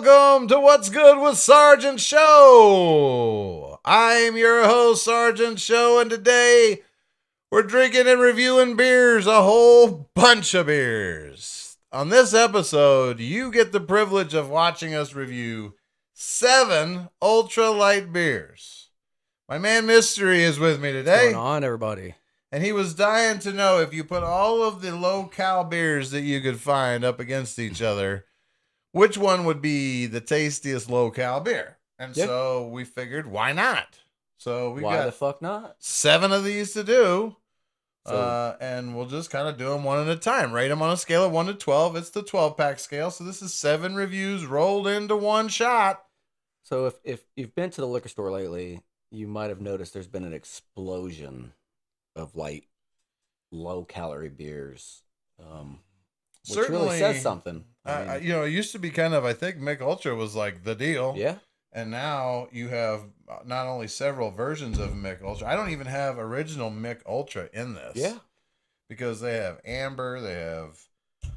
welcome to What's Good with Sergeant Show. I'm your host, Sergeant Show, and today we're drinking and reviewing beers, a whole bunch of beers. On this episode, you get the privilege of watching us review 7 ultra-light beers. My man Mystery is with me today. What's going on, everybody? And he was dying to know if you put all of the low-cal beers that you could find up against each other, which one would be the tastiest low-cal beer? And so we figured, why not? So we Why got the fuck not? 7 of these to do. And we'll just kind of do them one at a time. Rate them on a scale of 1 to 12. It's the 12-pack scale. So this is 7 reviews rolled into one shot. So if you've been to the liquor store lately, you might have noticed there's been an explosion of light, low-calorie beers. Which Certainly really says something. It used to be kind of, I think Mick Ultra was like the deal. Yeah. And now you have not only several versions of Mick Ultra. I don't even have original Mick Ultra in this. Yeah. Because they have amber, they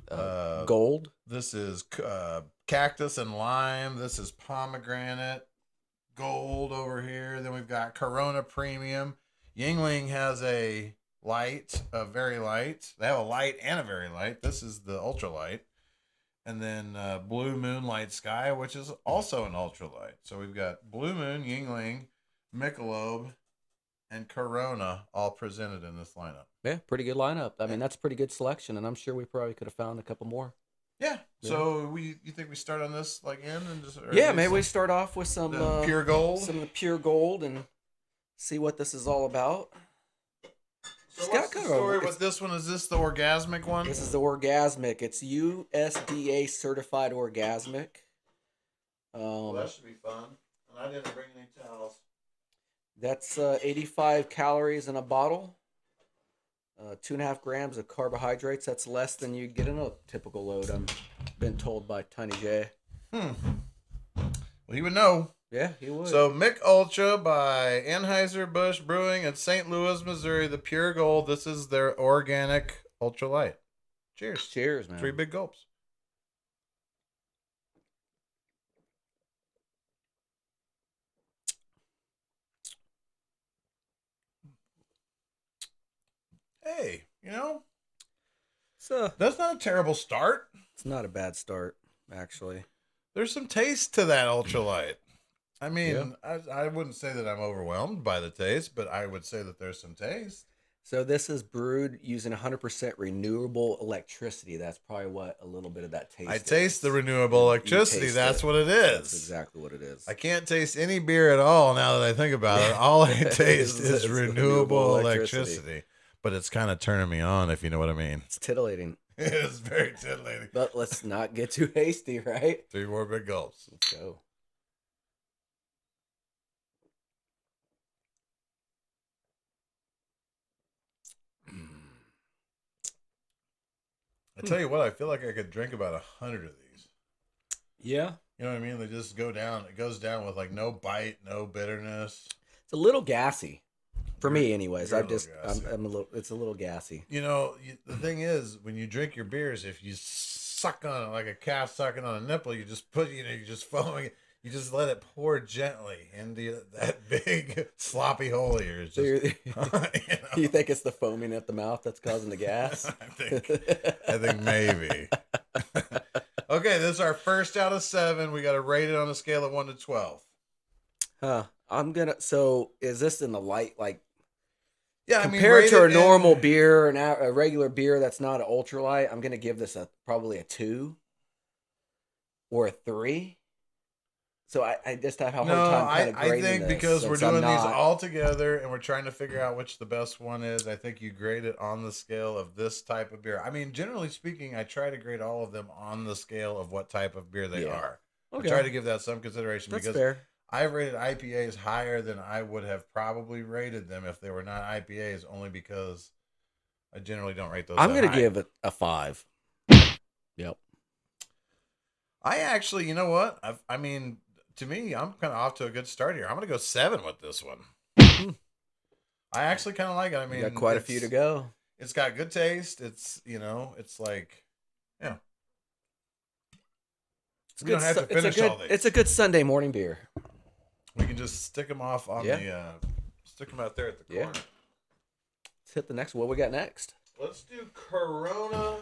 have gold. This is cactus and lime. This is pomegranate, gold over here. Then we've got Corona Premium. Yingling has a light, a very light. They have a light and a very light. This is the ultra light. And then Blue Moonlight Sky, which is also an ultralight. So we've got Blue Moon, Yingling, Michelob, and Corona all presented in this lineup. Yeah, pretty good lineup. I mean, that's a pretty good selection, and I'm sure we probably could have found a couple more. Yeah. So you think we start on this and just maybe we start off with some pure gold, some of the pure gold, and see what this is all about. So what's the story with this one? Is this the orgasmic one? This is the orgasmic. It's USDA certified orgasmic. Well, that should be fun. And I didn't bring any towels. That's 85 calories in a bottle. 2.5 grams of carbohydrates. That's less than you get in a typical load. I've been told by Tiny J. Well, he would know. Yeah, he would. So, Mick Ultra by Anheuser-Busch Brewing in St. Louis, Missouri. The Pure Gold. This is their organic ultra light. Cheers. Cheers, man. 3 big gulps. Hey, that's not a terrible start. It's not a bad start, actually. There's some taste to that ultralight. I mean, yeah. I wouldn't say that I'm overwhelmed by the taste, but I would say that there's some taste. So this is brewed using 100% renewable electricity. That's probably what a little bit of that taste I taste the renewable electricity. That's what it is. That's exactly what it is. I can't taste any beer at all now that I think about it. All I taste is renewable electricity. But it's kind of turning me on, if you know what I mean. It's titillating. It is very titillating. But let's not get too hasty, right? 3 more big gulps. Let's go. I tell you what, I feel like I could drink about 100 of these. Yeah. You know what I mean? They just go down. It goes down with like no bite, no bitterness. It's a little gassy. For me, anyways. It's a little gassy. The thing is, when you drink your beers, if you suck on it like a calf sucking on a nipple, you just you're just foaming it. You just let it pour gently into that big sloppy hole of yours. You think it's the foaming at the mouth that's causing the gas? I think maybe. Okay, this is our first out of 7. We got to rate it on a scale of 1 to 12. So is this in the light, like, yeah, compared to a normal beer and a regular beer that's not an ultralight, I'm going to give this probably a 2 or a 3. So I just have a hard time kind of grading I think this, because we're doing these all together and we're trying to figure out which the best one is, I think you grade it on the scale of this type of beer. I mean, generally speaking, I try to grade all of them on the scale of what type of beer they are. Okay. I try to give that some consideration. That's because fair. I've rated IPAs higher than I would have probably rated them if they were not IPAs, only because I generally don't rate those. I'm going to give it a 5. Yep. I actually, you know what? To me, I'm kind of off to a good start here. I'm going to go 7 with this one. I actually kind of like it. I mean, you got quite a few to go. It's got good taste. It's, it's like, yeah. We don't have to finish all these. It's a good Sunday morning beer. We can just stick them off on stick them out there at the corner. Let's hit the next. What we got next? Let's do Corona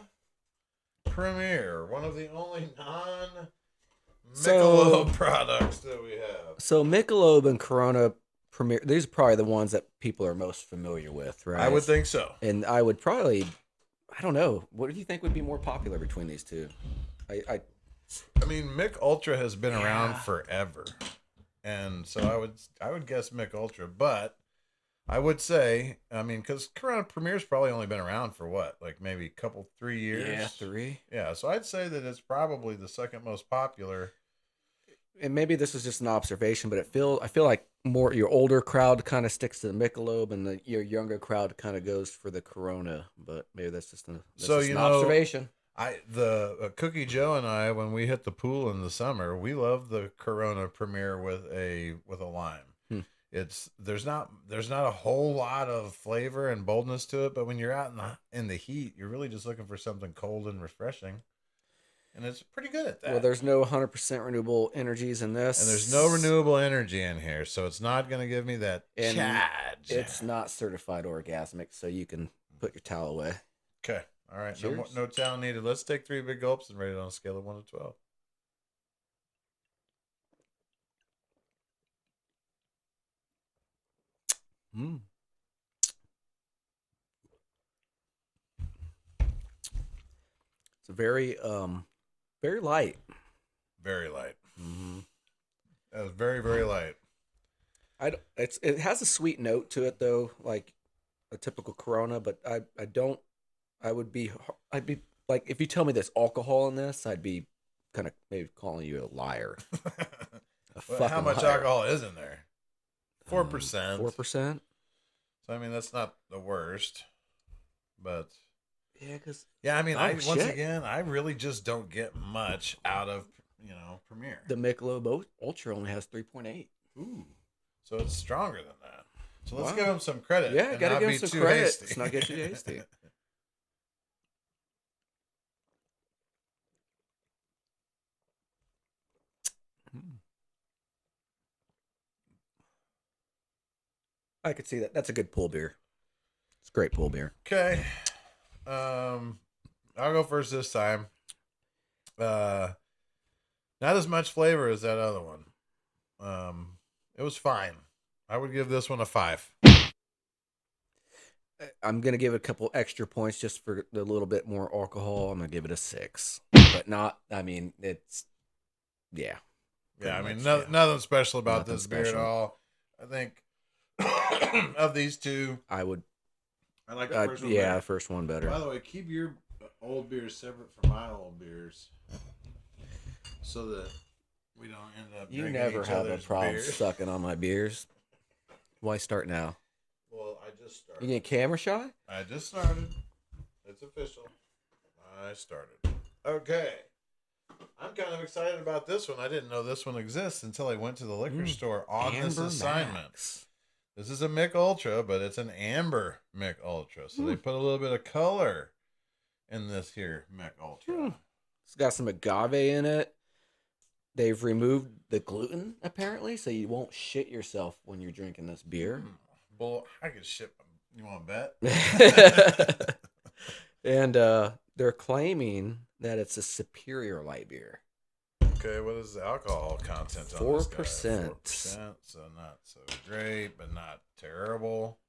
Premier, one of the only non-Michelob products that we have. So Michelob and Corona Premier, these are probably the ones that people are most familiar with, right? I would think so. And I would probably, I don't know, what do you think would be more popular between these two? I mean, Mick Ultra has been around forever, and so I would guess Mick Ultra, but I would say, I mean, because Corona Premier's probably only been around for what, like maybe 3 years? Yeah, 3. Yeah, so I'd say that it's probably the second most popular. And maybe this is just an observation, but I feel like more your older crowd kind of sticks to the Michelob, and your younger crowd kind of goes for the Corona. But maybe that's just an observation. Cookie Joe and I, when we hit the pool in the summer, we love the Corona Premier with a lime. There's not a whole lot of flavor and boldness to it, but when you're out in the heat, you're really just looking for something cold and refreshing, and it's pretty good at that. Well, there's no 100% renewable energies in this, and there's no renewable energy in here, so it's not going to give me that charge. It's not certified orgasmic, so you can put your towel away. Okay. All right, no towel needed. Let's take 3 big gulps and rate it on a scale of 1 to 12. It's very light. Very light. Mm-hmm. That was very, very light. It has a sweet note to it though, like a typical Corona, but I'd be like, if you tell me there's alcohol in this, I'd be kind of maybe calling you a liar. How much alcohol is in there? 4%. 4%. So I mean, that's not the worst, but I mean, I really just don't get much out of Premier. The Michelob Ultra only has 3.8. Ooh, so it's stronger than that. So let's give him some credit. Yeah, gotta give him some credit. Hasty. Let's not get too hasty. I could see that. That's a good pool beer. It's a great pool beer. Okay. I'll go first this time. Not as much flavor as that other one. It was fine. I would give this one a 5. I'm going to give it a couple extra points just for a little bit more alcohol. I'm going to give it a 6. But not, I mean, it's, yeah. Yeah, I mean, nothing special about this beer at all. I think of these two, I like the first one better. The first one better. By the way, keep your old beers separate from my old beers so that we don't end up drinking never each have a other's problem beers. sucking on my beers. Why start now? Well, I just started. You getting camera shy? I just started. It's official. I started. Okay. I'm kind of excited about this one. I didn't know this one exists until I went to the liquor store on this assignment. Max. This is a Mick Ultra, but it's an amber Mick Ultra. So they put a little bit of color in this here Mick Ultra. It's got some agave in it. They've removed the gluten, apparently, so you won't shit yourself when you're drinking this beer. Well, I could shit. You want to bet? And they're claiming that it's a superior light beer. Okay, what is the alcohol content on 4%. this guy? 4%, so not so great, but not terrible.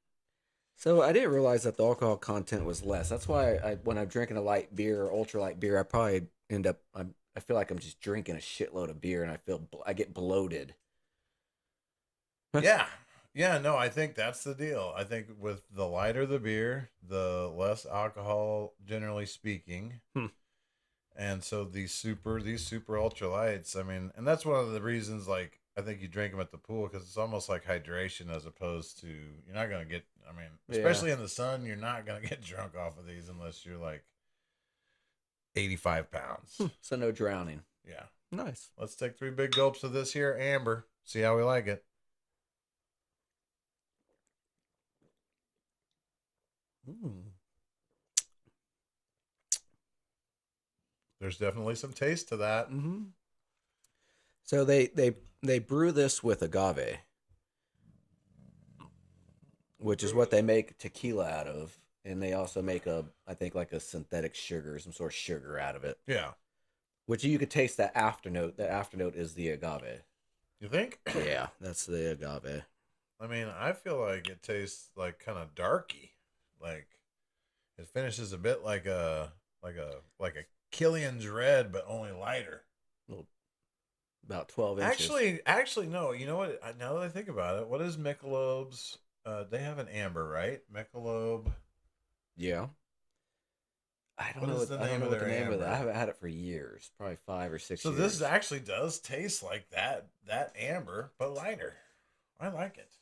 So I didn't realize that the alcohol content was less. That's why when I'm drinking a light beer or ultra light beer, I probably end up, I feel like I'm just drinking a shitload of beer, and I get bloated. Yeah, no, I think that's the deal. I think with the lighter the beer, the less alcohol, generally speaking. And so these super ultra lights, I mean, and that's one of the reasons, like, I think you drink them at the pool because it's almost like hydration as opposed to, you're not going to get, I mean, especially in the sun, you're not going to get drunk off of these unless you're like 85 pounds. So no drowning. Yeah. Nice. Let's take 3 big gulps of this here amber. See how we like it. There's definitely some taste to that. Mm-hmm. So they brew this with agave, which is what they make tequila out of, and they also make I think like a synthetic sugar, some sort of sugar out of it. Yeah. Which you could taste that afternote. The afternote is the agave. You think? Yeah, that's the agave. I mean, I feel like it tastes like kind of darky. Like it finishes a bit like a Killian's Red, but only lighter. Well, about 12 inches. Actually, no. You know what? Now that I think about it, what is Michelob's? They have an amber, right? Michelob. Yeah. I don't know what the name of that. I haven't had it for years, probably 5 or 6 years. So this actually does taste like that amber, but lighter. I like it.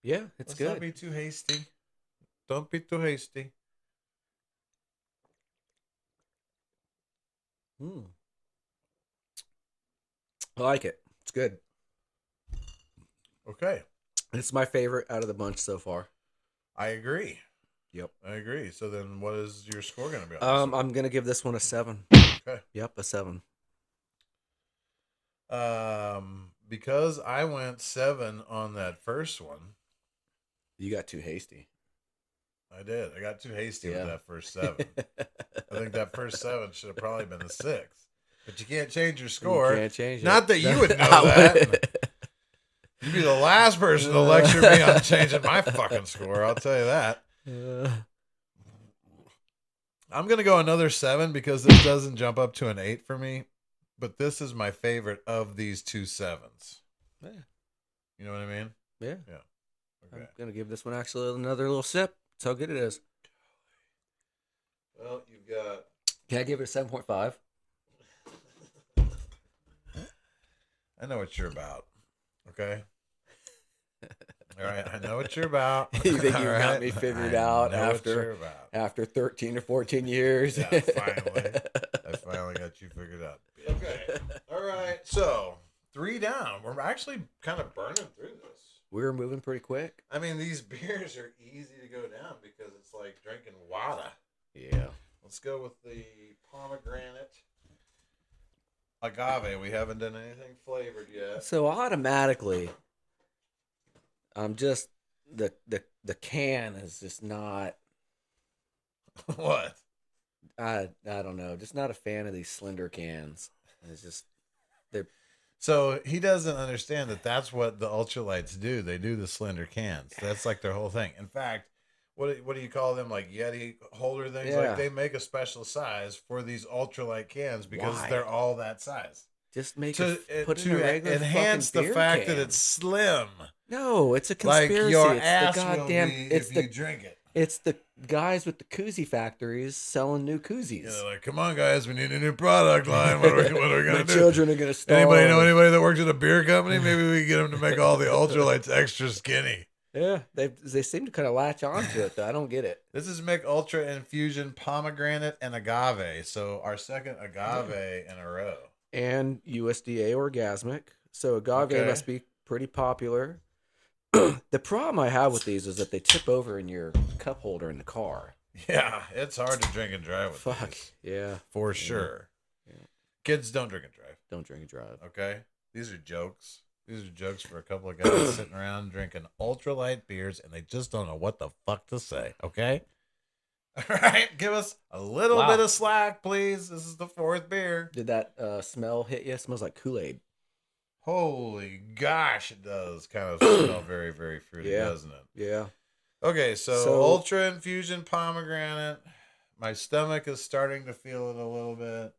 Yeah, it's good. Don't be too hasty. Don't be too hasty. I like it. It's good. Okay. It's my favorite out of the bunch so far. I agree. Yep. I agree. So then what is your score going to be on I'm going to give this one a 7. Okay. Yep, a 7. Because I went 7 on that first one. You got too hasty. I did. I got too hasty with that first 7. I think that first 7 should have probably been a 6. But you can't change your score. You can't change it. Not that you would know that. You'd be the last person to lecture me on changing my fucking score. I'll tell you that. I'm going to go another 7 because this doesn't jump up to an 8 for me. But this is my favorite of these 2 7s. Yeah. You know what I mean? Yeah. Yeah. Okay. I'm going to give this one actually another little sip. That's how good it is. Well, you've got... Can I give it a 7.5? I know what you're about. Okay? All right, I know what you're about. You think you got me figured out after 13 or 14 years? Yeah, finally. I finally got you figured out. Okay. All right. So, 3 down. We're actually kind of burning through this. We're moving pretty quick. I mean, these beers are easy to go down because it's like drinking water. Yeah. Let's go with the pomegranate agave. We haven't done anything flavored yet. So automatically, I'm just the can is just not. What? I don't know. Just not a fan of these slender cans. It's just they're. So he doesn't understand that that's what the ultralights do. They do the slender cans. That's like their whole thing. In fact, what do you call them? Like Yeti holder things? Yeah. Like they make a special size for these ultralight cans because they're all that size. Just make to enhance the fact that it's slim. No, it's a conspiracy. Like your it's ass the goddamn. Will be it's if the you drink it. It's the guys with the koozie factories selling new koozies. Yeah, like, come on, guys, we need a new product line. What are we gonna do? Children are gonna starve. Anybody know anybody that works at a beer company? Maybe we can get them to make all the ultralights extra skinny. Yeah, they seem to kind of latch on to it, though. I don't get it. This is Mick Ultra Infusion Pomegranate and Agave. So our second agave in a row. And USDA Orgasmic. So agave must be pretty popular. The problem I have with these is that they tip over in your cup holder in the car. Yeah, it's hard to drink and drive with these. Yeah. For sure. Yeah. Kids, don't drink and drive. Don't drink and drive. Okay? These are jokes. These are jokes for a couple of guys sitting around drinking ultralight beers, and they just don't know what the fuck to say. Okay? All right, give us a little bit of slack, please. This is the 4th beer. Did that smell hit you? It smells like Kool-Aid. Holy gosh, it does kind of smell very, very fruity, doesn't it? Yeah. Okay, so Ultra Infusion Pomegranate. My stomach is starting to feel it a little bit.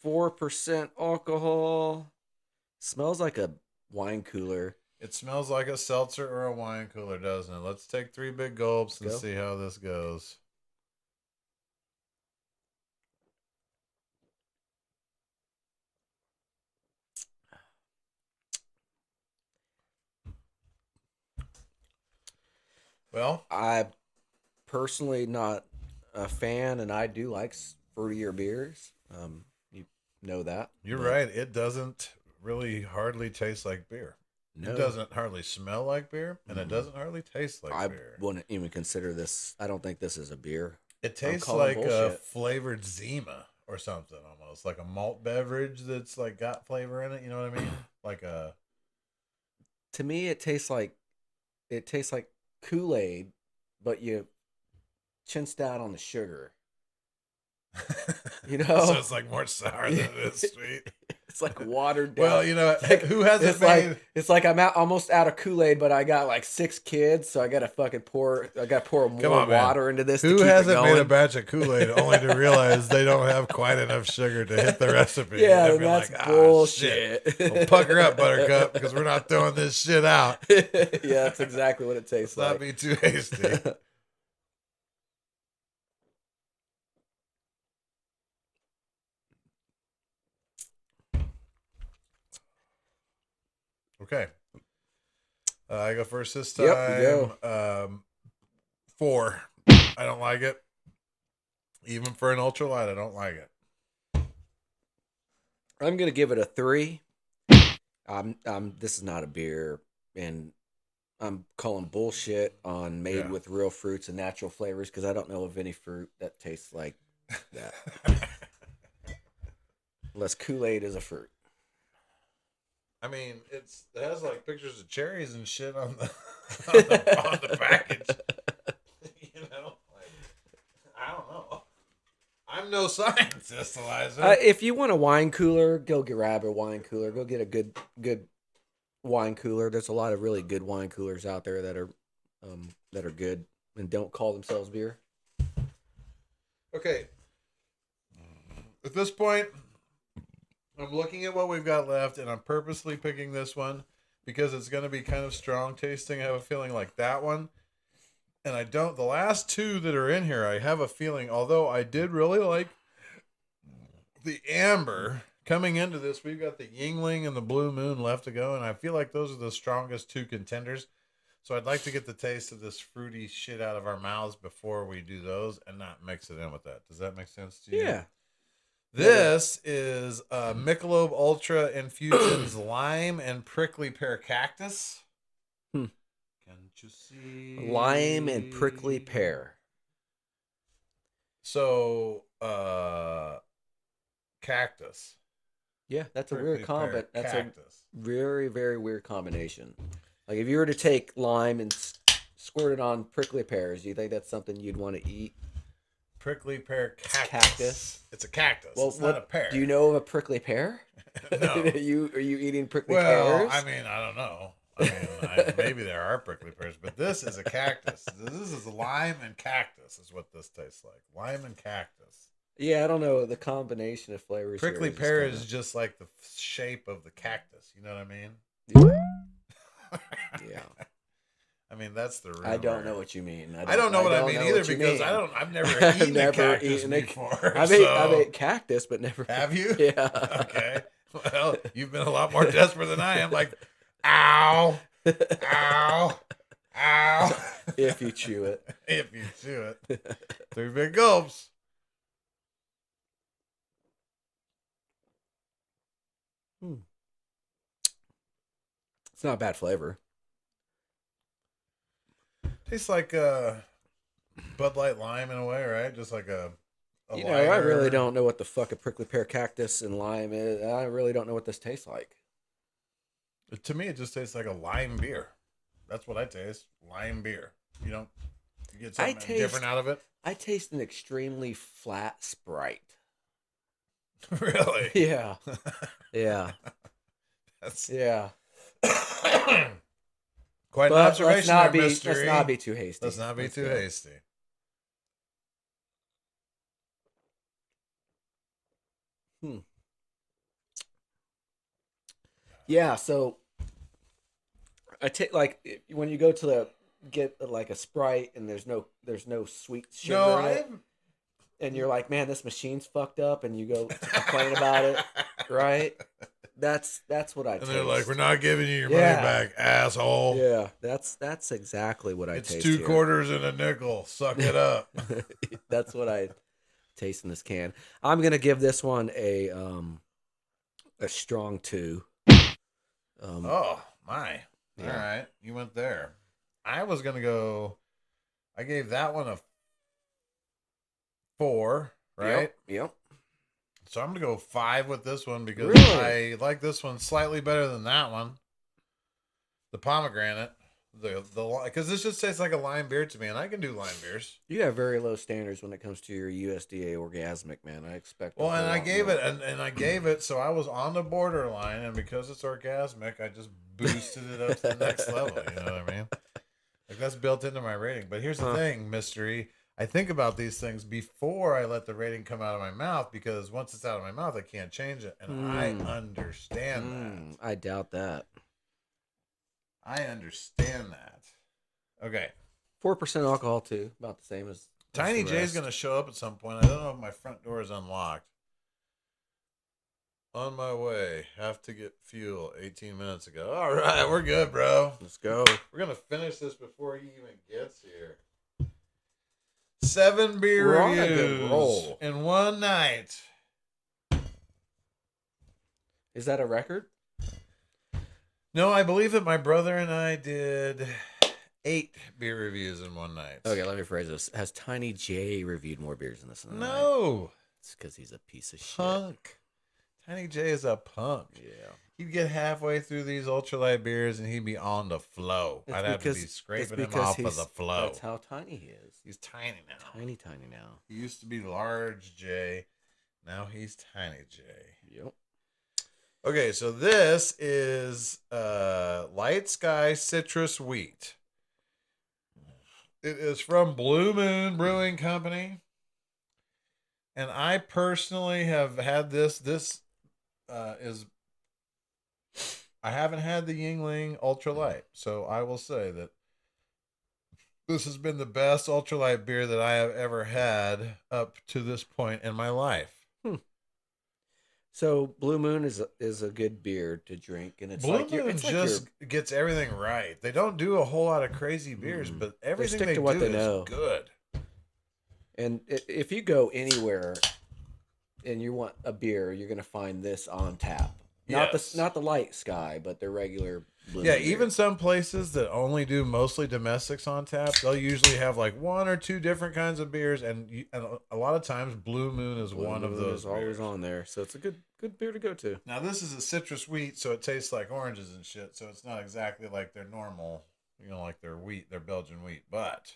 4% alcohol. Smells like a wine cooler. It smells like a seltzer or a wine cooler, doesn't it? Let's take 3 big gulps and see how this goes. Well, I personally not a fan, and I do like fruitier beers. You know that. You're right. It doesn't really hardly taste like beer. No. It doesn't hardly smell like beer, and it doesn't hardly taste like beer. I wouldn't even consider this. I don't think this is a beer. It tastes like a flavored Zima or something, almost like a malt beverage that's like got flavor in it. You know what I mean? Like a. To me, it tastes like Kool-Aid, but you chinched out on the sugar. You know, So it's like more sour than it is sweet. It's like watered down. Well, you know, like, who hasn't it's made? It's like I'm almost out of Kool-Aid, but I got like 6 kids, so I got to pour more water into this. Who to keep hasn't it going? made a batch of Kool-Aid only to realize they don't have quite enough sugar to hit the recipe? Yeah, and that's like, bullshit. Well, pucker up, Buttercup, because we're not throwing this shit out. Yeah, that's exactly what it tastes like. Let's not be too hasty. Okay. I go first this time. Yep, you go. 4. I don't like it. Even for an ultralight, I don't like it. I'm gonna give it a 3. This is not a beer, and I'm calling bullshit on made with real fruits and natural flavors because I don't know of any fruit that tastes like that. Unless Kool-Aid is a fruit. I mean, it has like pictures of cherries and shit on the package. You know, like, I don't know. I'm no scientist, Eliza. If you want a wine cooler, go grab a wine cooler. Go get a good wine cooler. There's a lot of really good wine coolers out there that are good and don't call themselves beer. Okay. At this point, I'm looking at what we've got left, and I'm purposely picking this one because it's going to be kind of strong tasting. I have a feeling like that one. And the last 2 that are in here, I have a feeling, although I did really like the amber coming into this, we've got the Yingling and the Blue Moon left to go, and I feel like those are the strongest 2 contenders. So I'd like to get the taste of this fruity shit out of our mouths before we do those and not mix it in with that. Does that make sense to you? Yeah. This is Michelob Ultra Infusions Lime and Prickly Pear Cactus. Can't you see? Lime and prickly pear. So, cactus. Yeah, that's prickly a weird combo. That's cactus. A very, very weird combination. Like if you were to take lime and squirt it on prickly pears, do you think that's something you'd want to eat? Prickly pear cactus. It's a cactus. Well, it's not a pear. Do you know of a prickly pear? No. Are you eating prickly pears? Well, I mean, I don't know. I mean, maybe there are prickly pears, but this is a cactus. This is lime and cactus is what this tastes like. Lime and cactus. Yeah, I don't know. The combination of flavors. Prickly pear is just like the shape of the cactus. You know what I mean? Yeah. Yeah. I mean, that's the rumor. I don't know what you mean. I don't know what I mean either because I've never eaten a cactus before. I've ate cactus, but never. Have you? Yeah. Okay. Well, you've been a lot more desperate than I am. Like, ow, ow, ow. If you chew it. If you chew it. 3 big gulps. It's not a bad flavor. Tastes like Bud Light lime in a way, right? Just like a you know, I really don't know what the fuck a prickly pear cactus and lime is. I really don't know what this tastes like. To me, it just tastes like a lime beer. That's what I taste. Lime beer. You get something different out of it? I taste an extremely flat Sprite. Really? Yeah. Yeah. Yeah. Quite an observation there, mystery. Let's not be too hasty. Let's not be too hasty. Yeah, so I take like when you go to get like a Sprite and there's no sweet sugar in it, and you're like, man, this machine's fucked up, and you go to complain about it, right? That's what I taste. And they're like, we're not giving you your money back, asshole. Yeah, that's exactly what I taste. It's 2 quarters and a nickel. Suck it up. That's what I taste in this can. I'm gonna give this one a strong 2. Oh my! Yeah. All right, you went there. I was gonna go. I gave that one a 4. Right? Yep. So I'm going to go 5 with this one because Really? I like this one slightly better than that one. The pomegranate. Because this just tastes like a lime beer to me, and I can do lime beers. You have very low standards when it comes to your USDA orgasmic, man. I expect a Well, and whole I lot gave more. it, and I gave it, so I was on the borderline, and because it's orgasmic, I just boosted it up to the next level. You know what I mean? Like that's built into my rating. But here's the thing, mystery. I think about these things before I let the rating come out of my mouth because once it's out of my mouth, I can't change it, and I understand that. I doubt that. I understand that. Okay. 4% alcohol too, about the same as Tiny the J's rest. going to show up at some point. I don't know if my front door is unlocked. On my way. Have to get fuel 18 minutes ago. All right, we're good, bro. Let's go. We're going to finish this before he even gets here. 7 beer We're on reviews a good roll. in one night. Is that a record? No, I believe that my brother and I did 8 beer reviews in one night. Okay, let me phrase this. Has Tiny J reviewed more beers than this? No. It's because he's a piece of shit. Punk. Tiny J is a punk. Yeah. He'd get halfway through these ultralight beers and he'd be on the flow. I'd have to be scraping him off of the flow. That's how tiny he is. He's tiny now. Tiny now. He used to be large J. Now he's tiny J. Yep. Okay, so this is Light Sky Citrus Wheat. It is from Blue Moon Brewing Company. And I personally have had this. This is... I haven't had the Yingling Ultralight. So I will say that this has been the best ultralight beer that I have ever had up to this point in my life. So Blue Moon is a good beer to drink, and it's Blue Moon just gets everything right. They don't do a whole lot of crazy beers, but everything they do is good. And if you go anywhere and you want a beer, you're gonna find this on tap. Not the Light Sky, but the regular Blue Moon even beer. some places that only do mostly domestics on tap, they'll usually have like 1 or 2 different kinds of beers, and a lot of times Blue Moon is one of those. Is always on there, so it's a good beer to go to. Now this is a citrus wheat, so it tastes like oranges and shit. So it's not exactly like their normal, like their wheat, their Belgian wheat. But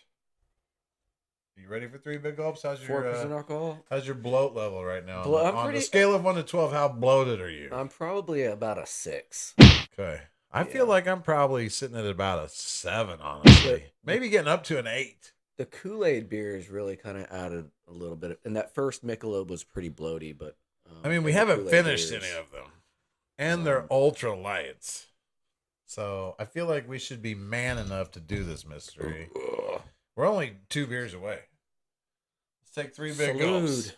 are you ready for 3 big gulps? How's your 4% alcohol? How's your bloat level right now? On the scale of 1 to 12, how bloated are you? I'm probably about a 6. Okay. I feel like I'm probably sitting at about a 7, honestly. Maybe getting up to an 8. The Kool-Aid beers really kind of added a little bit. And that first Michelob was pretty bloaty, but... we haven't finished any of them. And they're ultra lights. So I feel like we should be man enough to do this mystery. We're only 2 beers away. Let's take 3 big gulps.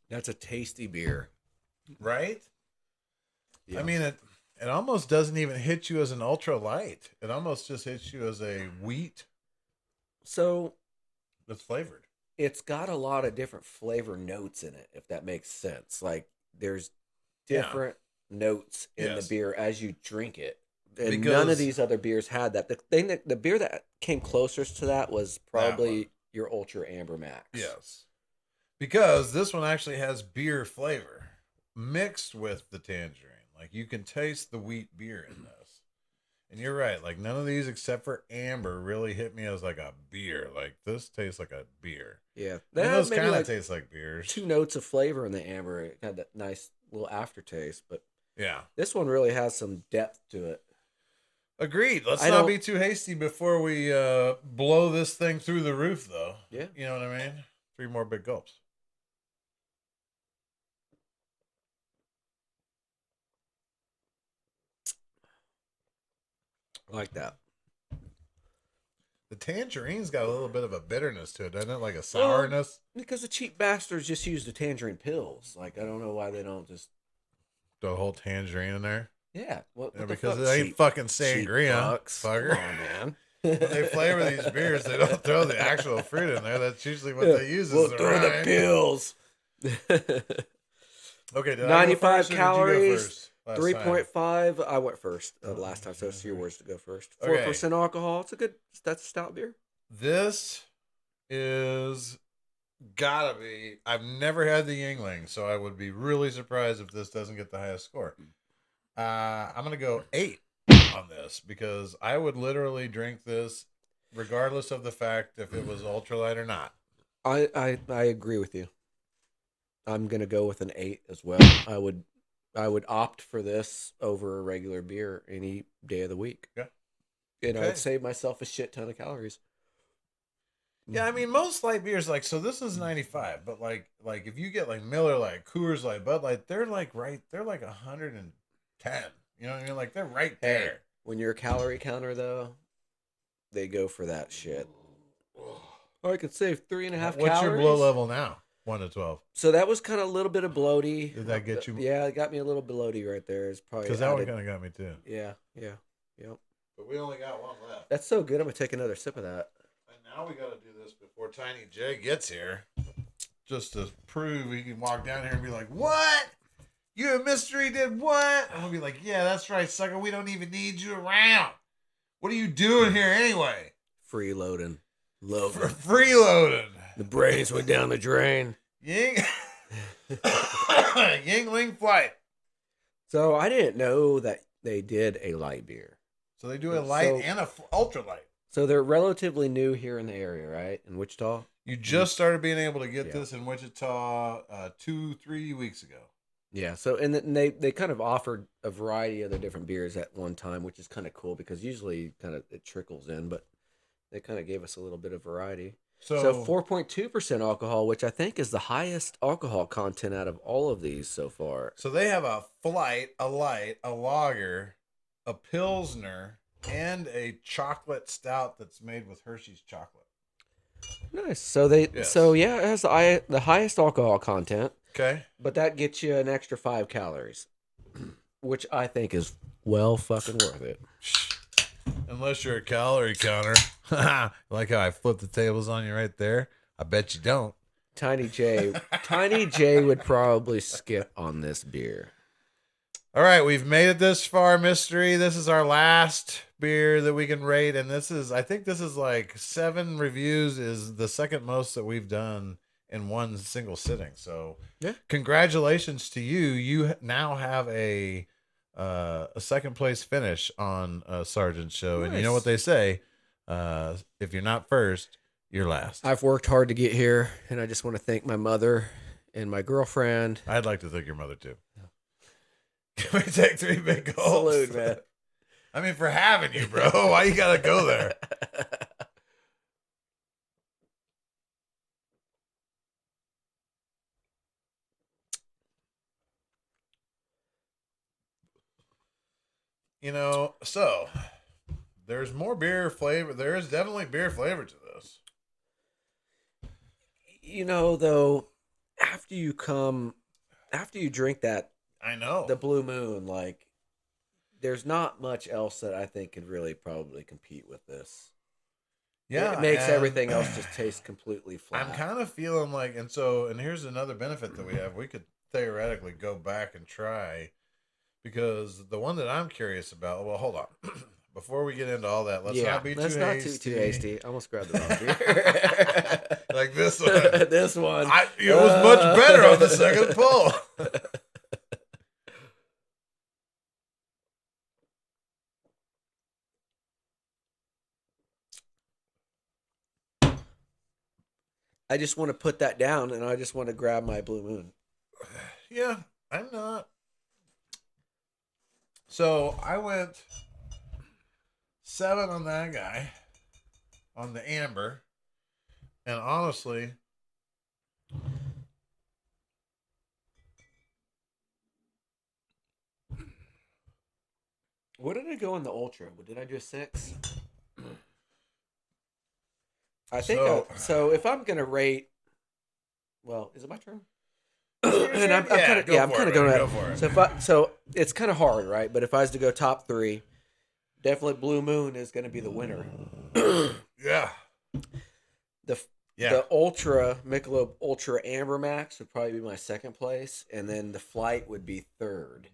That's a tasty beer. Right? Yeah. It almost doesn't even hit you as an ultra light. It almost just hits you as a wheat. So that's flavored. It's got a lot of different flavor notes in it, if that makes sense. Like there's different notes in the beer as you drink it. And none of these other beers had that. The beer that came closest to that was probably your Ultra Amber Max. Yes. Because this one actually has beer flavor mixed with the tangerine. Like you can taste the wheat beer in this. And you're right. Like none of these except for Amber really hit me as like a beer. Like this tastes like a beer. Yeah. Those kind of taste like beers. 2 notes of flavor in the Amber. It had that nice little aftertaste. But yeah, this one really has some depth to it. Agreed. Let's not be too hasty before we blow this thing through the roof, though. Yeah. You know what I mean? 3 more big gulps. I like that. The tangerine's got a little bit of a bitterness to it, doesn't it? Like a sourness. Because the cheap bastards just use the tangerine pills. Like, I don't know why they don't just... The whole tangerine in there? Yeah. Because it ain't fucking sangria. Fucker. Come on, man. When they flavor these beers, they don't throw the actual fruit in there. That's usually what they use. We'll throw the pills. Okay, 95 calories. 3.5. I went first last time, so it's your words to go first. 4% alcohol. That's a stout beer. This is gotta be. I've never had the Yingling, so I would be really surprised if this doesn't get the highest score. I'm gonna go 8 on this because I would literally drink this regardless of the fact if it was ultralight or not. I agree with you. I'm gonna go with an 8 as well. I would opt for this over a regular beer any day of the week. Yeah. And I'd save myself a shit ton of calories. Yeah, I mean most light beers so this is 95, but like if you get like Miller Lite, Coors Light, Bud Light, they're like 110. You know what I mean? Like they're right there. Hey, when you're a calorie counter though, they go for that shit. I could save 3.5 calories. What's your blow level now? 1 to 12. So that was kind of a little bit of bloaty. Did that get you? Yeah, it got me a little bloaty right there. It's probably because that one kind of got me too. Yeah. But we only got one left. That's so good. I'm gonna take another sip of that. And now we got to do this before Tiny J gets here, just to prove he can walk down here and be like, "What? You a mystery did what?" I'm gonna be like, "Yeah, that's right, sucker. We don't even need you around. What are you doing here anyway?" Freeloading. Freeloading. The brains went down the drain. Yingling Flight. So I didn't know that they did a light beer. So they do a light and a ultra light. So they're relatively new here in the area, right? In Wichita? You just started being able to get this in Wichita 2-3 weeks ago. Yeah. So and they kind of offered a variety of the different beers at one time, which is kind of cool because usually kind of it trickles in, but they kind of gave us a little bit of variety. So 4.2% alcohol, which I think is the highest alcohol content out of all of these so far. So they have a flight, a light, a lager, a pilsner, and a chocolate stout that's made with Hershey's chocolate. Nice. So it has the highest alcohol content. Okay. But that gets you an extra 5 calories, which I think is well fucking worth it. Unless you're a calorie counter. Like how I flipped the tables on you right there. I bet you don't. Tiny J would probably skip on this beer. All right, we've made it this far, mystery. This is our last beer that we can rate, and I think this is like 7 reviews is the second most that we've done in one single sitting. So, yeah, congratulations to you. You now have a second place finish on Sergeant's show, nice. And you know what they say: if you're not first, you're last. I've worked hard to get here, and I just want to thank my mother and my girlfriend. I'd like to thank your mother too. Can we take 3 big gulps? Salute, man. I mean, for having you, bro. Why you gotta go there? So there's more beer flavor. There is definitely beer flavor to this. Though, after you drink that, I know the Blue Moon, like, there's not much else that I think could really probably compete with this. Yeah, it makes everything else just taste completely flat. I'm kind of feeling like, and here's another benefit that we have. We could theoretically go back and try, because the one that I'm curious about. Well, hold on. Before we get into all that, let's not be too hasty. Let's not too hasty. I almost grabbed the wrong beer. Like this one. This one. It was much better on the second pull. I just want to put that down, and I just want to grab my Blue Moon. Yeah, I'm not. So I went 7 on that guy, on the amber, and honestly, what did I go in the ultra? Did I do a 6? I think so. If I'm gonna rate, well, is it my turn? And I'm kind of going at. So it's kind of hard, right? But if I was to go top 3, definitely Blue Moon is going to be the winner. Yeah. The Ultra Michelob Ultra Amber Max would probably be my second place, and then the Flight would be third.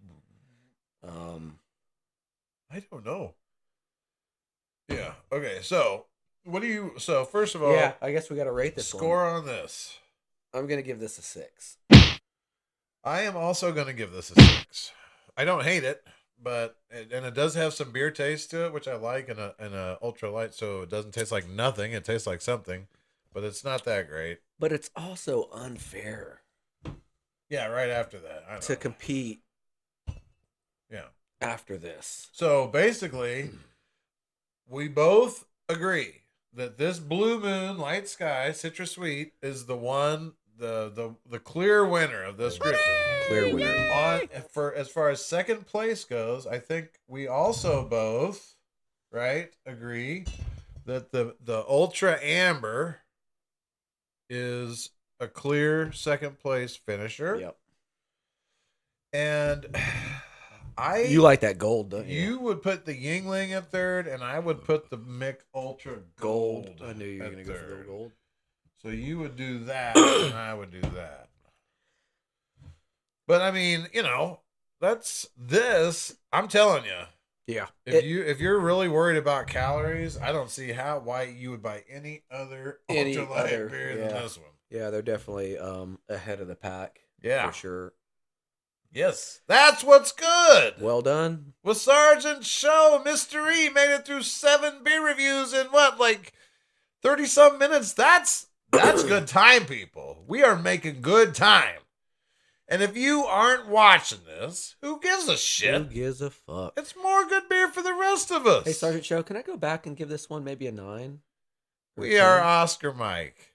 I don't know. Yeah. Okay. So, what do you? So, first of all, yeah, I guess we got to rate this score one. on this. I'm gonna give this a 6. I am also going to give this a 6. I don't hate it, but and it does have some beer taste to it, which I like, and a ultra light, so it doesn't taste like nothing. It tastes like something, but it's not that great. But it's also unfair. Yeah. Right after that, to compete. Yeah. After this. So basically, we both agree that this Blue Moon Light Sky Citrus Sweet is the one, the clear winner of this group. Clear winner. For as far as second place goes, I think we also both, right, agree that the Ultra Amber is a clear second place finisher. Yep. And you like that gold, don't you? You would put the Yingling at third, and I would put the Mick Ultra Gold. I knew you were going to go for the gold. So you would do that, and I would do that. But I mean, that's this. I'm telling you. Yeah. If you're really worried about calories, I don't see why you would buy any other ultralight beer than this one. Yeah, they're definitely ahead of the pack. Yeah, for sure. Yes, that's what's good. Well done. With Sergeant Show, Mr. E made it through 7 beer reviews in 30-some minutes. That's good time, people. We are making good time. And if you aren't watching this, who gives a shit? Who gives a fuck? It's more good beer for the rest of us. Hey, Sergeant Show, can I go back and give this one maybe a 9? We are Oscar Mike.